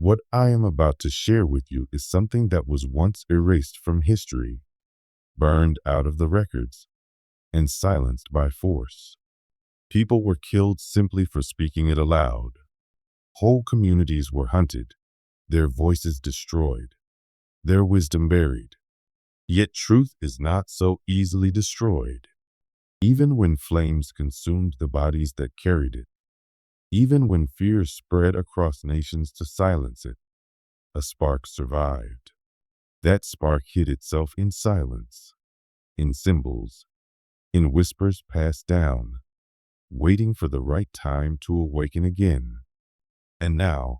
What I am about to share with you is something that was once erased from history, burned out of the records, and silenced by force. People were killed simply for speaking it aloud. Whole communities were hunted, their voices destroyed, their wisdom buried. Yet truth is not so easily destroyed. Even when flames consumed the bodies that carried it, even when fear spread across nations to silence it, a spark survived. That spark hid itself in silence, in symbols, in whispers passed down, waiting for the right time to awaken again. And now,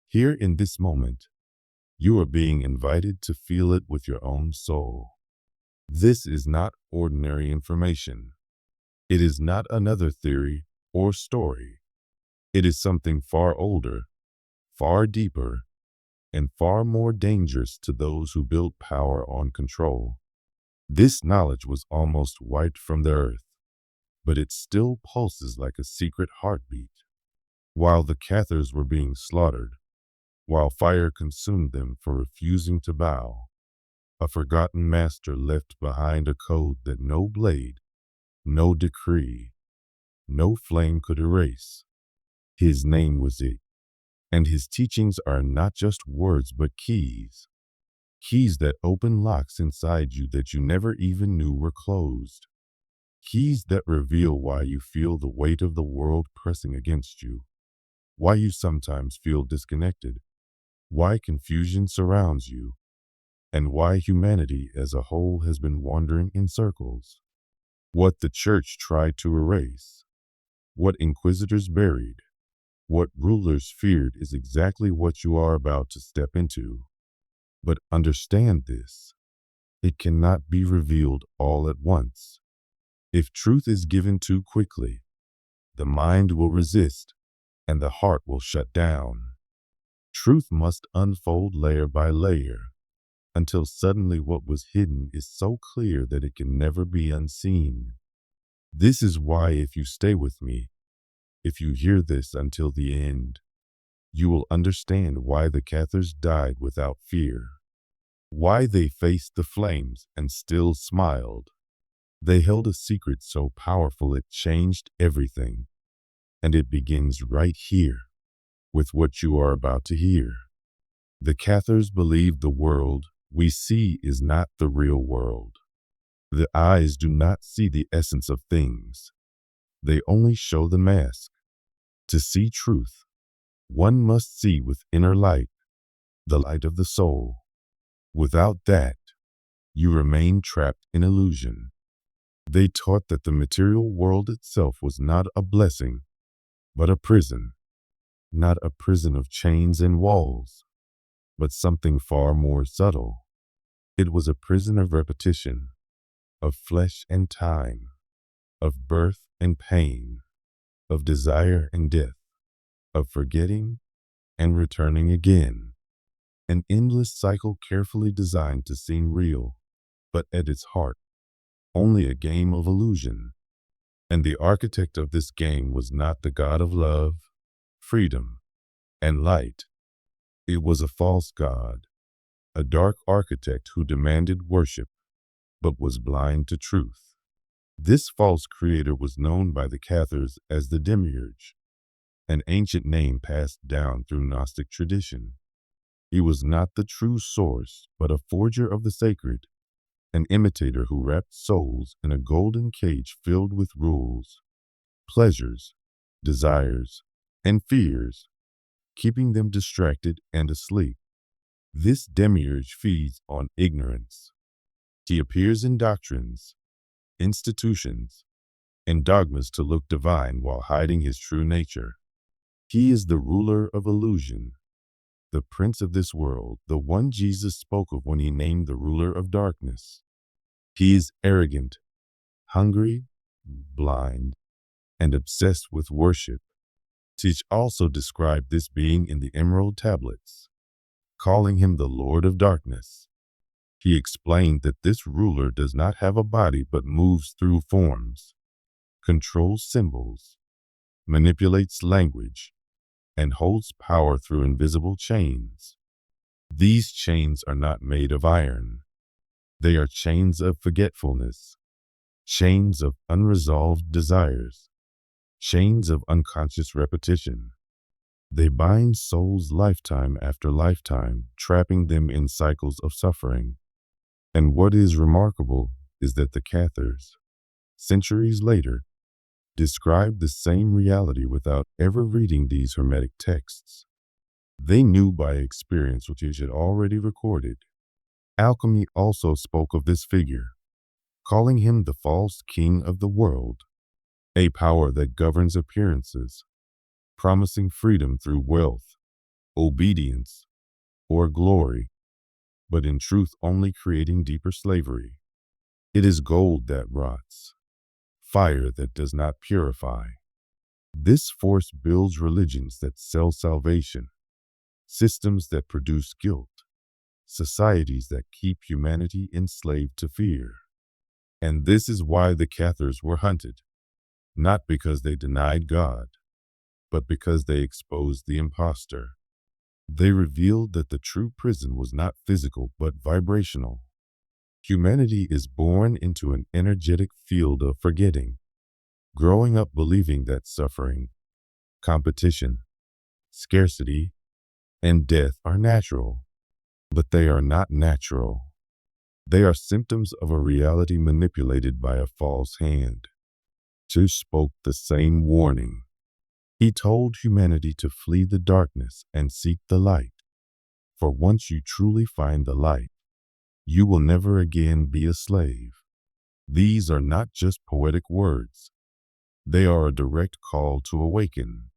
here in this moment, you are being invited to feel it with your own soul. This is not ordinary information. It is not another theory or story. It is something far older, far deeper, and far more dangerous to those who build power on control. This knowledge was almost wiped from the earth, but it still pulses like a secret heartbeat. While the Cathars were being slaughtered, while fire consumed them for refusing to bow, a forgotten master left behind a code that no blade, no decree, no flame could erase. His name was it, and his teachings are not just words but keys. Keys that open locks inside you that you never even knew were closed. Keys that reveal why you feel the weight of the world pressing against you, why you sometimes feel disconnected, why confusion surrounds you, and why humanity as a whole has been wandering in circles. What the church tried to erase, what inquisitors buried, what rulers feared is exactly what you are about to step into. But understand this, it cannot be revealed all at once. If truth is given too quickly, the mind will resist and the heart will shut down. Truth must unfold layer by layer until suddenly what was hidden is so clear that it can never be unseen. This is why if you stay with me, if you hear this until the end, you will understand why the Cathars died without fear, why they faced the flames and still smiled. They held a secret so powerful it changed everything, and it begins right here with what you are about to hear. The Cathars believed the world we see is not the real world. The eyes do not see the essence of things. They only show the mask. To see truth, one must see with inner light, the light of the soul. Without that, you remain trapped in illusion. They taught that the material world itself was not a blessing, but a prison. Not a prison of chains and walls, but something far more subtle. It was a prison of repetition, of flesh and time, of birth and pain, of desire and death, of forgetting and returning again. An endless cycle carefully designed to seem real, but at its heart, only a game of illusion. And the architect of this game was not the God of love, freedom, and light. It was a false god, a dark architect who demanded worship, but was blind to truth. This false creator was known by the Cathars as the Demiurge, an ancient name passed down through Gnostic tradition. He was not the true source, but a forger of the sacred, an imitator who wrapped souls in a golden cage filled with rules, pleasures, desires, and fears, keeping them distracted and asleep. This demiurge feeds on ignorance. He appears in doctrines, institutions, and dogmas to look divine while hiding his true nature. He is the ruler of illusion, the prince of this world, the one Jesus spoke of when he named the ruler of darkness. He is arrogant, hungry, blind, and obsessed with worship. Teach also described this being in the Emerald Tablets, calling him the Lord of Darkness. He explained that this ruler does not have a body but moves through forms, controls symbols, manipulates language, and holds power through invisible chains. These chains are not made of iron. They are chains of forgetfulness, chains of unresolved desires, chains of unconscious repetition. They bind souls lifetime after lifetime, trapping them in cycles of suffering. And what is remarkable is that the Cathars, centuries later, described the same reality without ever reading these Hermetic texts. They knew by experience what is had already recorded. Alchemy also spoke of this figure, calling him the false king of the world, a power that governs appearances, promising freedom through wealth, obedience, or glory, but in truth only creating deeper slavery. It is gold that rots, fire that does not purify. This force builds religions that sell salvation, systems that produce guilt, societies that keep humanity enslaved to fear. And this is why the Cathars were hunted, not because they denied God, but because they exposed the impostor. They revealed that the true prison was not physical but vibrational. Humanity is born into an energetic field of forgetting, growing up believing that suffering, competition, scarcity, and death are natural. But they are not natural. They are symptoms of a reality manipulated by a false hand. Zeus spoke the same warning. He told humanity to flee the darkness and seek the light. For once you truly find the light, you will never again be a slave. These are not just poetic words. They are a direct call to awaken.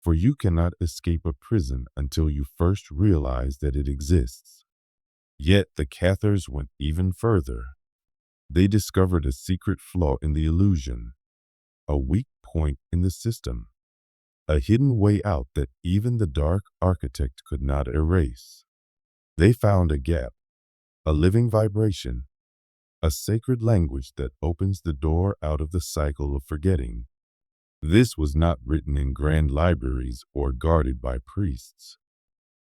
For you cannot escape a prison until you first realize that it exists. Yet the Cathars went even further. They discovered a secret flaw in the illusion, a weak point in the system, a hidden way out that even the dark architect could not erase. They found a gap, a living vibration, a sacred language that opens the door out of the cycle of forgetting. This was not written in grand libraries or guarded by priests.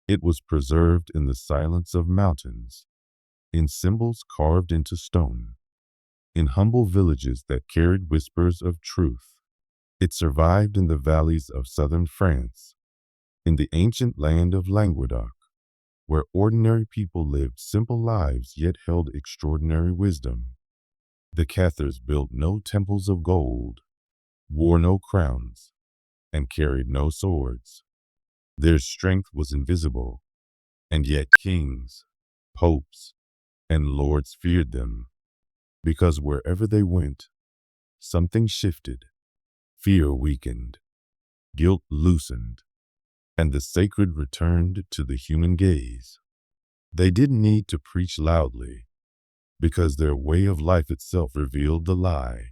It was preserved in the silence of mountains, in symbols carved into stone, in humble villages that carried whispers of truth. It survived in the valleys of southern France, in the ancient land of Languedoc, where ordinary people lived simple lives yet held extraordinary wisdom. The Cathars built no temples of gold, wore no crowns, and carried no swords. Their strength was invisible, and yet kings, popes, and lords feared them, because wherever they went, something shifted, fear weakened, guilt loosened, and the sacred returned to the human gaze. They didn't need to preach loudly, because their way of life itself revealed the lie.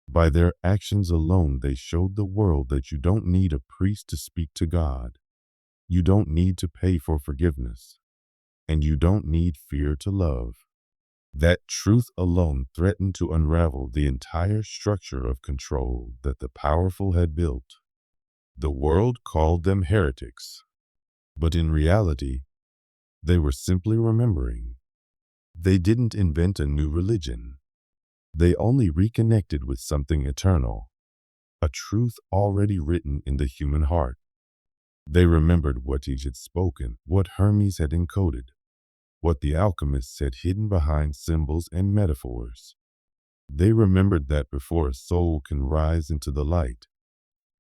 By their actions alone, they showed the world that you don't need a priest to speak to God. You don't need to pay for forgiveness, and you don't need fear to love. That truth alone threatened to unravel the entire structure of control that the powerful had built. The world called them heretics, but in reality, they were simply remembering. They didn't invent a new religion. They only reconnected with something eternal, a truth already written in the human heart. They remembered what he had spoken, what Hermes had encoded, what the alchemists had hidden behind symbols and metaphors. They remembered that before a soul can rise into the light,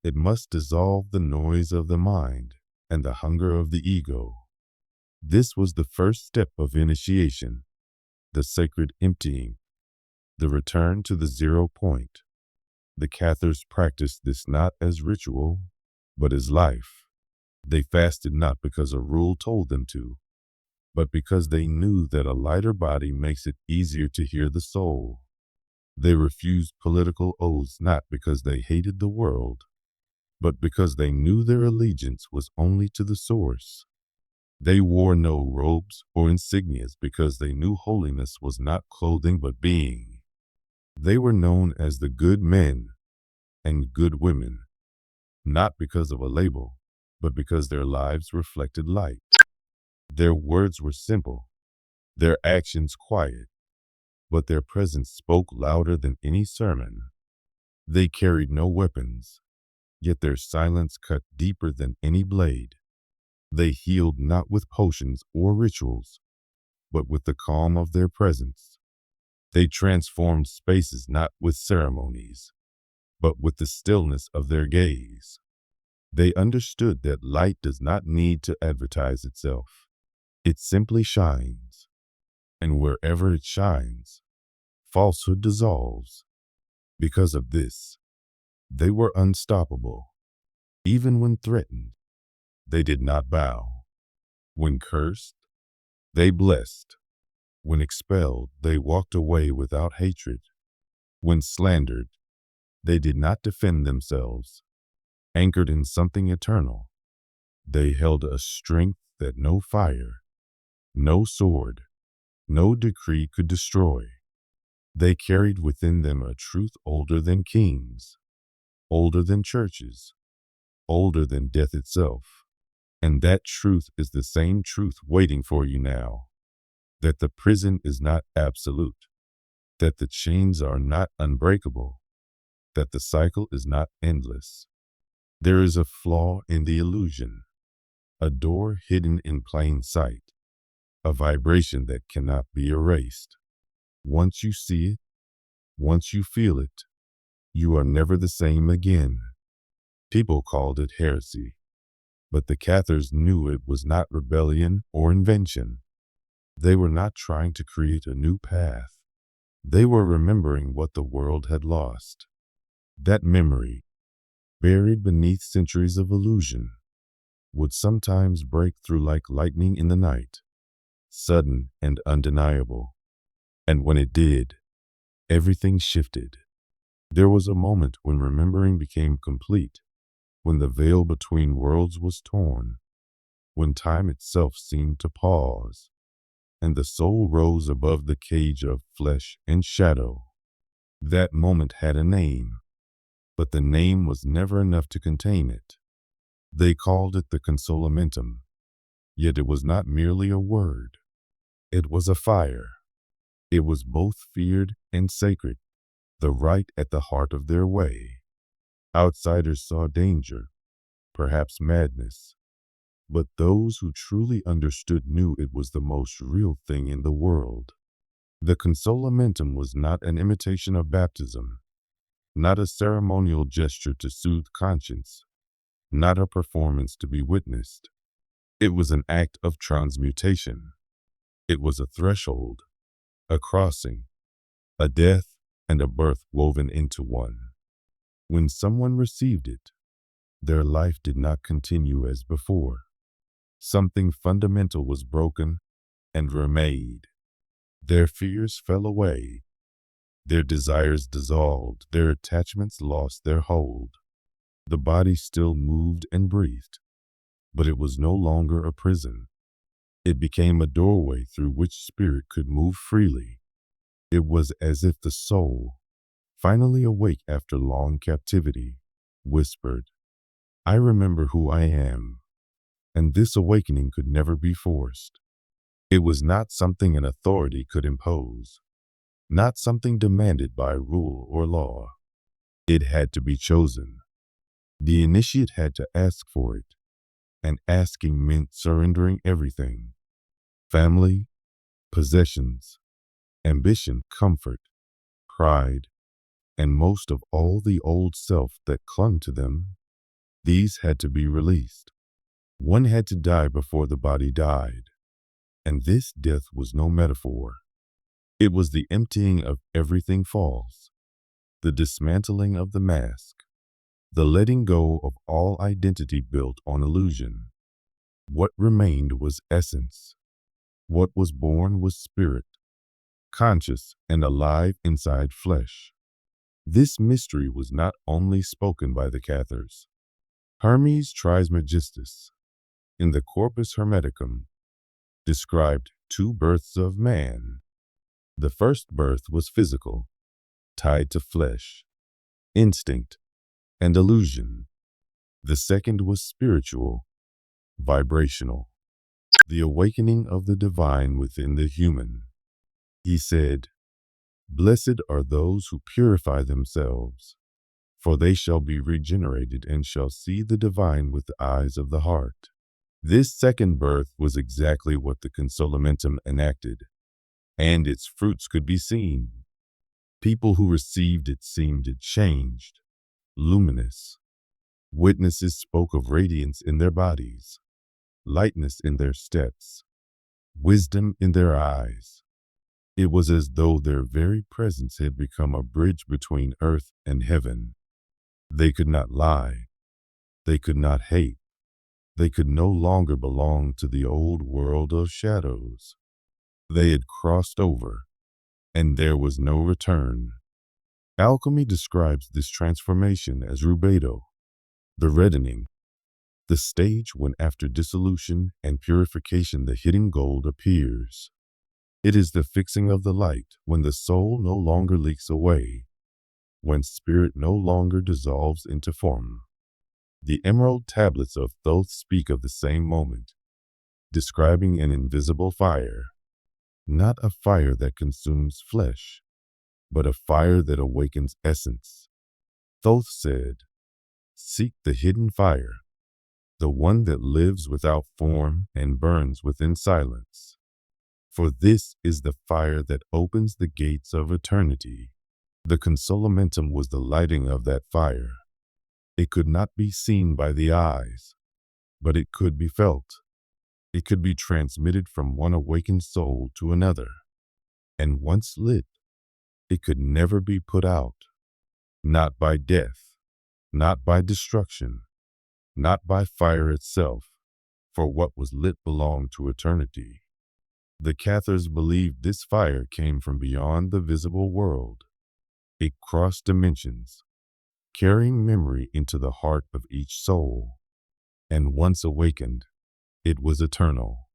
it must dissolve the noise of the mind and the hunger of the ego. This was the first step of initiation, the sacred emptying, the return to the 0 point. The Cathars practiced this not as ritual, but as life. They fasted not because a rule told them to, but because they knew that a lighter body makes it easier to hear the soul. They refused political oaths not because they hated the world, but because they knew their allegiance was only to the source. They wore no robes or insignias because they knew holiness was not clothing but being. They were known as the good men and good women, not because of a label, but because their lives reflected light. Their words were simple, their actions quiet, but their presence spoke louder than any sermon. They carried no weapons, yet their silence cut deeper than any blade. They healed not with potions or rituals, but with the calm of their presence. They transformed spaces not with ceremonies, but with the stillness of their gaze. They understood that light does not need to advertise itself. It simply shines. And wherever it shines, falsehood dissolves. Because of this, they were unstoppable. Even when threatened, they did not bow. When cursed, they blessed. When expelled, they walked away without hatred. When slandered, they did not defend themselves. Anchored in something eternal, they held a strength that no fire, no sword, no decree could destroy. They carried within them a truth older than kings, older than churches, older than death itself. And that truth is the same truth waiting for you now. That the prison is not absolute, that the chains are not unbreakable, that the cycle is not endless. There is a flaw in the illusion, a door hidden in plain sight, a vibration that cannot be erased. Once you see it, once you feel it, you are never the same again. People called it heresy, but the Cathars knew it was not rebellion or invention. They were not trying to create a new path. They were remembering what the world had lost. That memory, buried beneath centuries of illusion, would sometimes break through like lightning in the night, sudden and undeniable. And when it did, everything shifted. There was a moment when remembering became complete, when the veil between worlds was torn, when time itself seemed to pause, and the soul rose above the cage of flesh and shadow. That moment had a name, but the name was never enough to contain it. They called it the consolamentum, yet it was not merely a word. It was a fire. It was both feared and sacred, the right at the heart of their way. Outsiders saw danger, perhaps madness, but those who truly understood knew it was the most real thing in the world. The consolamentum was not an imitation of baptism, not a ceremonial gesture to soothe conscience, not a performance to be witnessed. It was an act of transmutation. It was a threshold, a crossing, a death and a birth woven into one. When someone received it, their life did not continue as before. Something fundamental was broken and remade. Their fears fell away. Their desires dissolved. Their attachments lost their hold. The body still moved and breathed, but it was no longer a prison. It became a doorway through which spirit could move freely. It was as if the soul, finally awake after long captivity, whispered, "I remember who I am." And this awakening could never be forced. It was not something an authority could impose, not something demanded by rule or law. It had to be chosen. The initiate had to ask for it, and asking meant surrendering everything: family, possessions, ambition, comfort, pride, and most of all the old self that clung to them. These had to be released. One had to die before the body died. And this death was no metaphor. It was the emptying of everything false, the dismantling of the mask, the letting go of all identity built on illusion. What remained was essence. What was born was spirit, conscious and alive inside flesh. This mystery was not only spoken by the Cathars. Hermes Trismegistus, in the Corpus Hermeticum, described two births of man. The first birth was physical, tied to flesh, instinct, and illusion. The second was spiritual, vibrational. The awakening of the divine within the human. He said, "Blessed are those who purify themselves, for they shall be regenerated and shall see the divine with the eyes of the heart." This second birth was exactly what the Consolamentum enacted, and its fruits could be seen. People who received it seemed changed, luminous. Witnesses spoke of radiance in their bodies, lightness in their steps, wisdom in their eyes. It was as though their very presence had become a bridge between earth and heaven. They could not lie. They could not hate. They could no longer belong to the old world of shadows. They had crossed over, and there was no return. Alchemy describes this transformation as rubedo, the reddening, the stage when after dissolution and purification the hidden gold appears. It is the fixing of the light when the soul no longer leaks away, when spirit no longer dissolves into form. The emerald tablets of Thoth speak of the same moment, describing an invisible fire, not a fire that consumes flesh, but a fire that awakens essence. Thoth said, "Seek the hidden fire, the one that lives without form and burns within silence. For this is the fire that opens the gates of eternity." The Consolamentum was the lighting of that fire. It could not be seen by the eyes, but it could be felt. It could be transmitted from one awakened soul to another. And once lit, it could never be put out. Not by death, not by destruction, not by fire itself, for what was lit belonged to eternity. The Cathars believed this fire came from beyond the visible world. It crossed dimensions, carrying memory into the heart of each soul. And once awakened, it was eternal.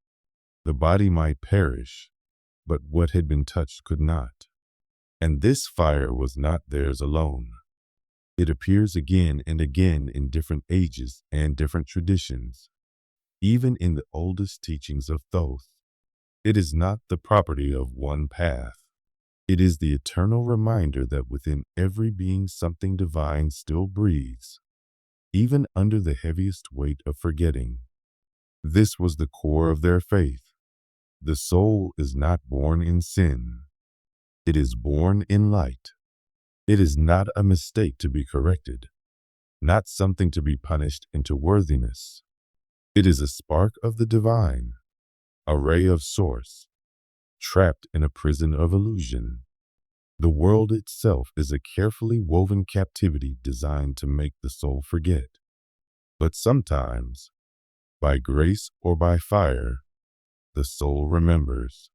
The body might perish, but what had been touched could not. And this fire was not theirs alone. It appears again and again in different ages and different traditions. Even in the oldest teachings of Thoth, it is not the property of one path. It is the eternal reminder that within every being something divine still breathes, even under the heaviest weight of forgetting. This was the core of their faith. The soul is not born in sin. It is born in light. It is not a mistake to be corrected, not something to be punished into worthiness. It is a spark of the divine, a ray of source, trapped in a prison of illusion. The world itself is a carefully woven captivity designed to make the soul forget. But sometimes, by grace or by fire, the soul remembers.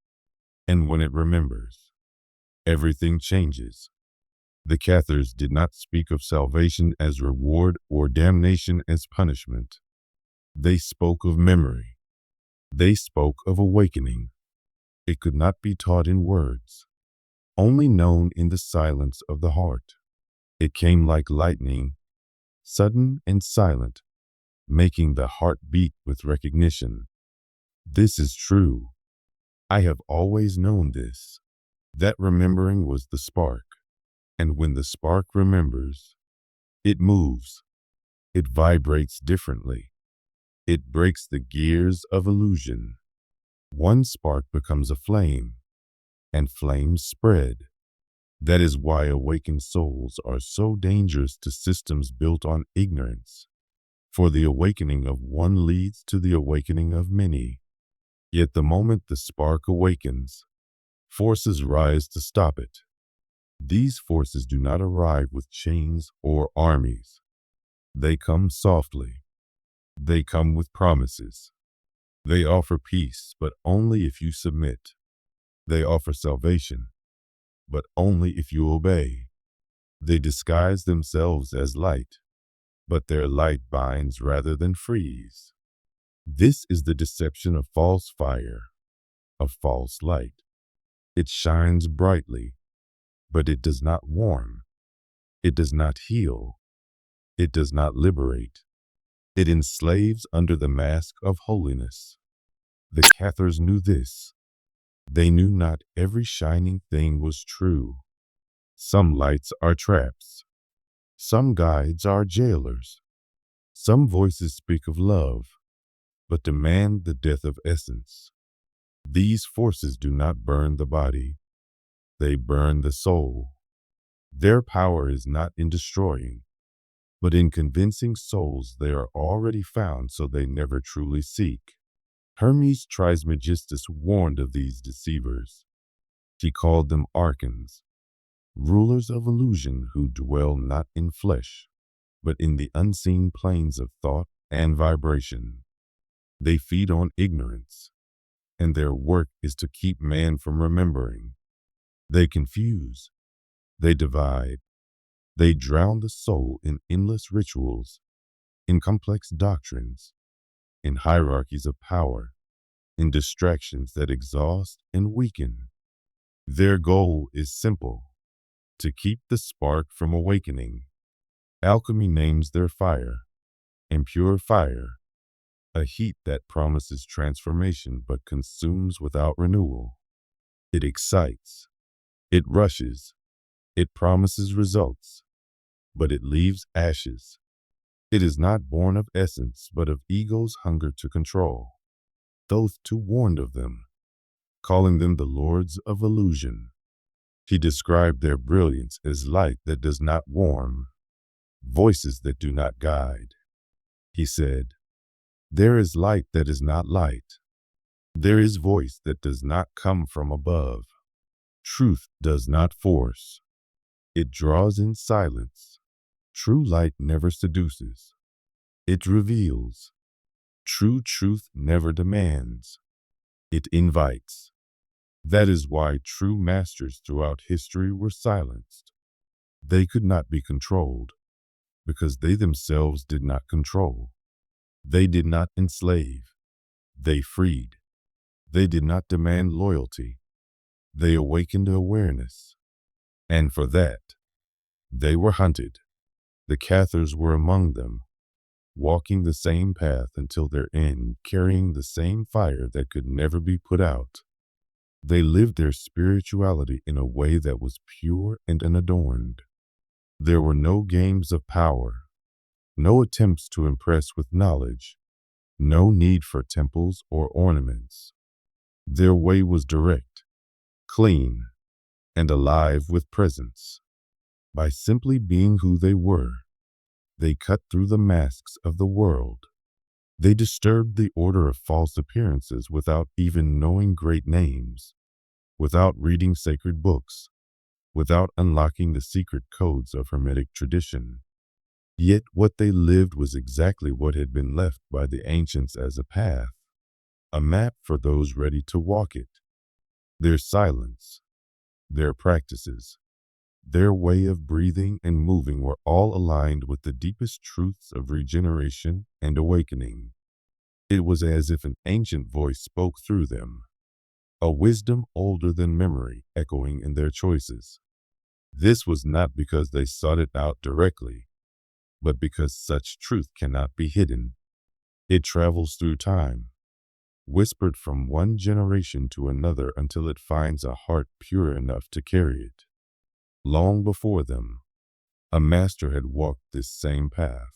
And when it remembers, everything changes. The Cathars did not speak of salvation as reward or damnation as punishment. They spoke of memory. They spoke of awakening. It could not be taught in words, only known in the silence of the heart. It came like lightning, sudden and silent, making the heart beat with recognition. This is true. I have always known this. That remembering was the spark. And when the spark remembers, it moves. It vibrates differently. It breaks the gears of illusion. One spark becomes a flame, and flames spread. That is why awakened souls are so dangerous to systems built on ignorance. For the awakening of one leads to the awakening of many. Yet the moment the spark awakens, forces rise to stop it. These forces do not arrive with chains or armies. They come softly. They come with promises. They offer peace, but only if you submit. They offer salvation, but only if you obey. They disguise themselves as light, but their light binds rather than frees. This is the deception of false fire, of false light. It shines brightly, but it does not warm. It does not heal. It does not liberate. It enslaves under the mask of holiness. The Cathars knew this. They knew not every shining thing was true. Some lights are traps. Some guides are jailers. Some voices speak of love, but demand the death of essence. These forces do not burn the body. They burn the soul. Their power is not in destroying, but in convincing souls they are already found so they never truly seek. Hermes Trismegistus warned of these deceivers. He called them archons, rulers of illusion who dwell not in flesh, but in the unseen planes of thought and vibration. They feed on ignorance, and their work is to keep man from remembering. They confuse, they divide, they drown the soul in endless rituals, in complex doctrines, in hierarchies of power, in distractions that exhaust and weaken. Their goal is simple: to keep the spark from awakening. Alchemy names their fire, and pure fire, a heat that promises transformation but consumes without renewal. It excites, it rushes, it promises results, but it leaves ashes. It is not born of essence, but of ego's hunger to control. Thoth too warned of them, calling them the lords of illusion. He described their brilliance as light that does not warm, voices that do not guide. He said, "There is light that is not light. There is voice that does not come from above. Truth does not force. It draws in silence. True light never seduces. It reveals. True truth never demands. It invites." That is why true masters throughout history were silenced. They could not be controlled, because they themselves did not control. They did not enslave. They freed. They did not demand loyalty. They awakened awareness. And for that, they were hunted. The Cathars were among them, walking the same path until their end, carrying the same fire that could never be put out. They lived their spirituality in a way that was pure and unadorned. There were no games of power, no attempts to impress with knowledge, no need for temples or ornaments. Their way was direct, clean, and alive with presence. By simply being who they were, they cut through the masks of the world. They disturbed the order of false appearances without even knowing great names, without reading sacred books, without unlocking the secret codes of Hermetic tradition. Yet what they lived was exactly what had been left by the ancients as a path, a map for those ready to walk it. Their silence, their practices, their way of breathing and moving were all aligned with the deepest truths of regeneration and awakening. It was as if an ancient voice spoke through them, a wisdom older than memory echoing in their choices. This was not because they sought it out directly, but because such truth cannot be hidden. It travels through time, whispered from one generation to another until it finds a heart pure enough to carry it. Long before them, a master had walked this same path.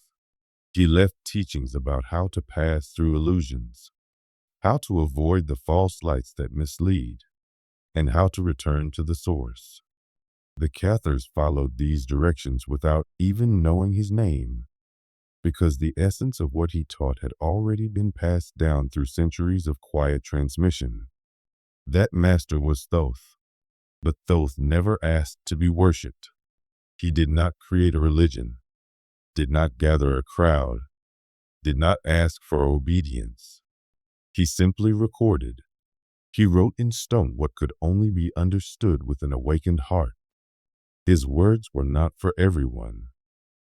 He left teachings about how to pass through illusions, how to avoid the false lights that mislead, and how to return to the source. The Cathars followed these directions without even knowing his name, because the essence of what he taught had already been passed down through centuries of quiet transmission. That master was Thoth, but Thoth never asked to be worshipped. He did not create a religion, did not gather a crowd, did not ask for obedience. He simply recorded. He wrote in stone what could only be understood with an awakened heart. His words were not for everyone,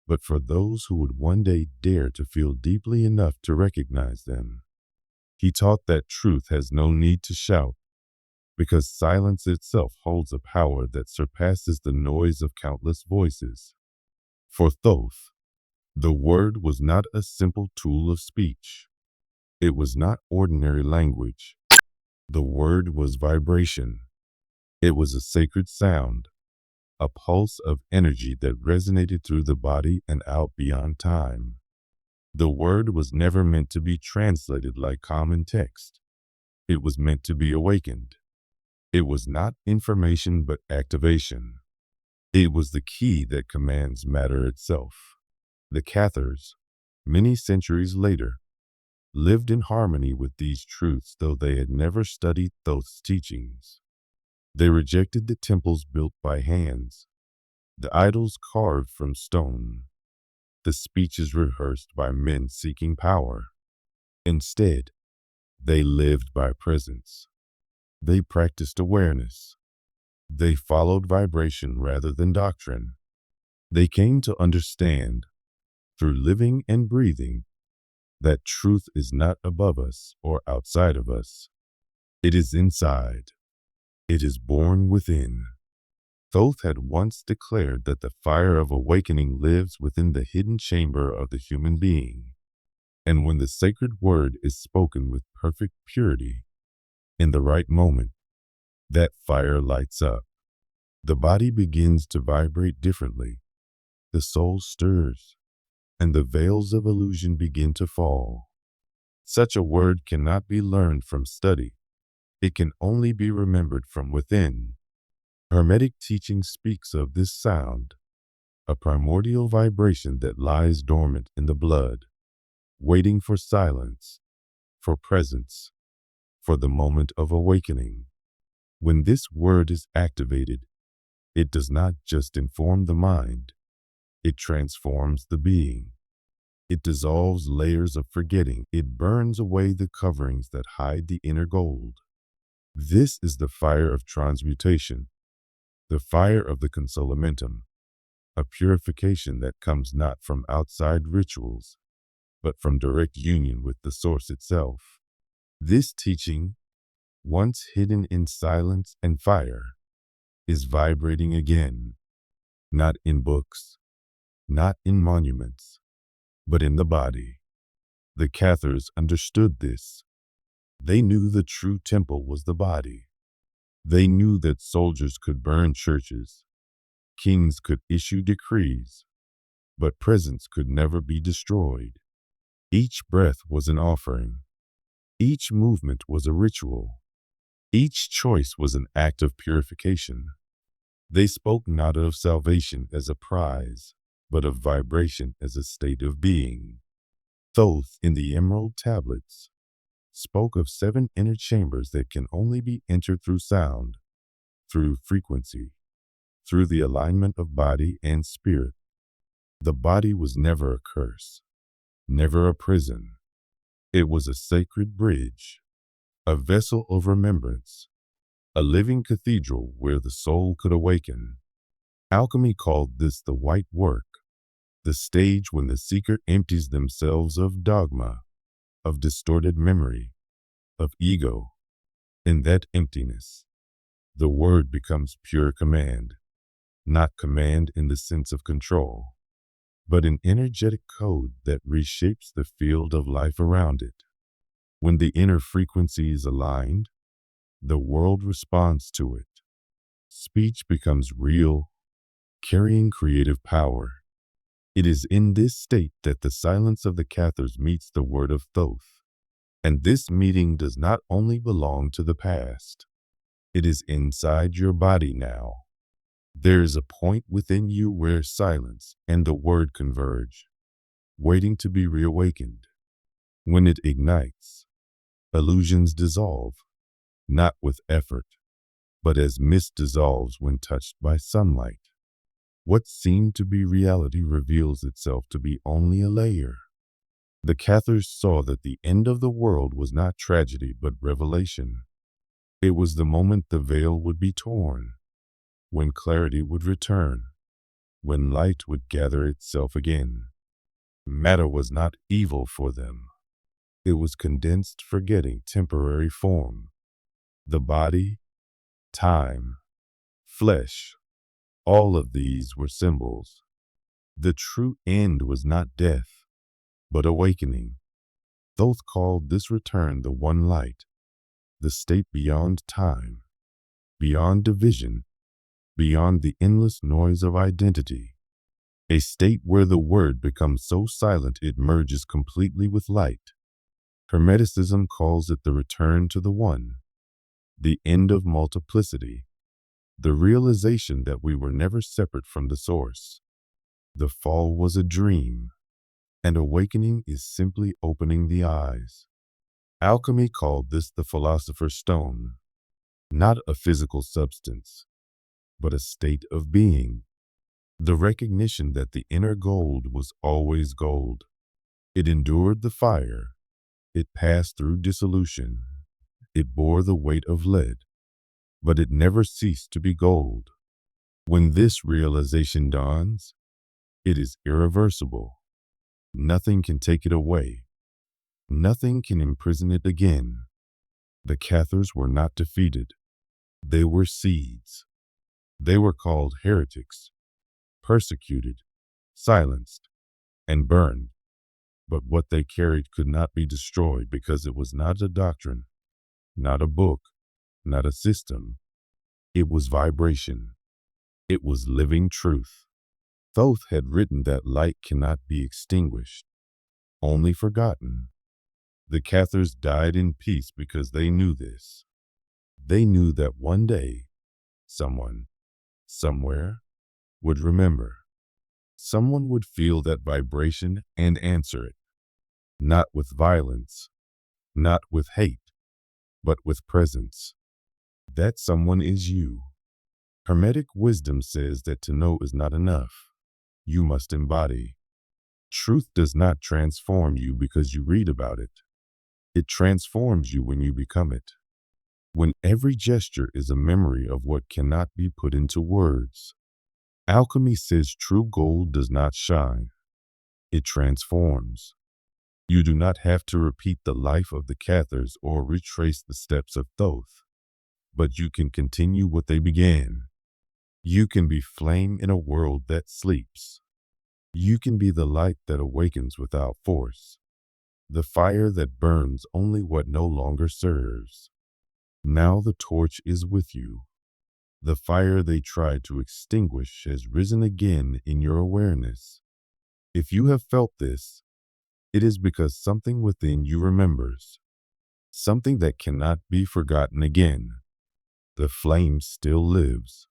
but for those who would one day dare to feel deeply enough to recognize them. He taught that truth has no need to shout, because silence itself holds a power that surpasses the noise of countless voices. For Thoth, The word was not a simple tool of speech. It was not ordinary language. The word was vibration. It was a sacred sound, a pulse of energy that resonated through the body and out beyond time. The word was never meant to be translated like common text. It was meant to be awakened. It was not information but activation. It was the key that commands matter itself. The Cathars, many centuries later, lived in harmony with these truths, though they had never studied Thoth's teachings. They rejected the temples built by hands, the idols carved from stone, the speeches rehearsed by men seeking power. Instead, they lived by presence. They practiced awareness. They followed vibration rather than doctrine. They came to understand, through living and breathing, that truth is not above us or outside of us. It is inside. It is born within. Thoth had once declared that the fire of awakening lives within the hidden chamber of the human being. And when the sacred word is spoken with perfect purity, in the right moment, that fire lights up. The body begins to vibrate differently. The soul stirs, and the veils of illusion begin to fall. Such a word cannot be learned from study. It can only be remembered from within. Hermetic teaching speaks of this sound, a primordial vibration that lies dormant in the blood, waiting for silence, for presence, for the moment of awakening. When this word is activated, it does not just inform the mind, it transforms the being. It dissolves layers of forgetting. It burns away the coverings that hide the inner gold. This is the fire of transmutation, the fire of the consolamentum, a purification that comes not from outside rituals, but from direct union with the source itself. This teaching, once hidden in silence and fire, is vibrating again, not in books, not in monuments, but in the body. The Cathars understood this. They knew the true temple was the body. They knew that soldiers could burn churches, kings could issue decrees, but presence could never be destroyed. Each breath was an offering. Each movement was a ritual. Each choice was an act of purification. They spoke not of salvation as a prize, but of vibration as a state of being. Thoth, in the emerald tablets, spoke of 7 inner chambers that can only be entered through sound, through frequency, through the alignment of body and spirit. The body was never a curse, never a prison. It was a sacred bridge, a vessel of remembrance, a living cathedral where the soul could awaken. Alchemy called this the white work, the stage when the seeker empties themselves of dogma, of distorted memory, of ego. In that emptiness, the word becomes pure command, not command in the sense of control, but an energetic code that reshapes the field of life around it. When the inner frequency is aligned, the world responds to it. Speech becomes real, carrying creative power. It is in this state that the silence of the Cathars meets the word of Thoth. And this meeting does not only belong to the past. It is inside your body now. There is a point within you where silence and the word converge, waiting to be reawakened. When it ignites, illusions dissolve, not with effort, but as mist dissolves when touched by sunlight. What seemed to be reality reveals itself to be only a layer. The Cathars saw that the end of the world was not tragedy but revelation. It was the moment the veil would be torn, when clarity would return, when light would gather itself again. Matter was not evil for them. It was condensed forgetting temporary form. The body, time, flesh, all of these were symbols. The true end was not death, but awakening. Thoth called this return the one light, the state beyond time, beyond division, beyond the endless noise of identity. A state where the word becomes so silent it merges completely with light. Hermeticism calls it the return to the one, the end of multiplicity, the realization that we were never separate from the source. The fall was a dream, and awakening is simply opening the eyes. Alchemy called this the philosopher's stone, not a physical substance, but a state of being. The recognition that the inner gold was always gold. It endured the fire. It passed through dissolution. It bore the weight of lead, but it never ceased to be gold. When this realization dawns, it is irreversible. Nothing can take it away. Nothing can imprison it again. The Cathars were not defeated. They were seeds. They were called heretics, persecuted, silenced, and burned. But what they carried could not be destroyed because it was not a doctrine, not a book, not a system. It was vibration. It was living truth. Thoth had written that light cannot be extinguished, only forgotten. The Cathars died in peace because they knew this. They knew that one day, someone, somewhere, would remember. Someone would feel that vibration and answer it, not with violence, not with hate, but with presence. That someone is you. Hermetic wisdom says that to know is not enough. You must embody. Truth does not transform you because you read about it. It transforms you when you become it. When every gesture is a memory of what cannot be put into words. Alchemy says true gold does not shine. It transforms. You do not have to repeat the life of the Cathars or retrace the steps of Thoth, but you can continue what they began. You can be flame in a world that sleeps. You can be the light that awakens without force, the fire that burns only what no longer serves. Now the torch is with you. The fire they tried to extinguish has risen again in your awareness. If you have felt this, it is because something within you remembers, something that cannot be forgotten again. The flame still lives.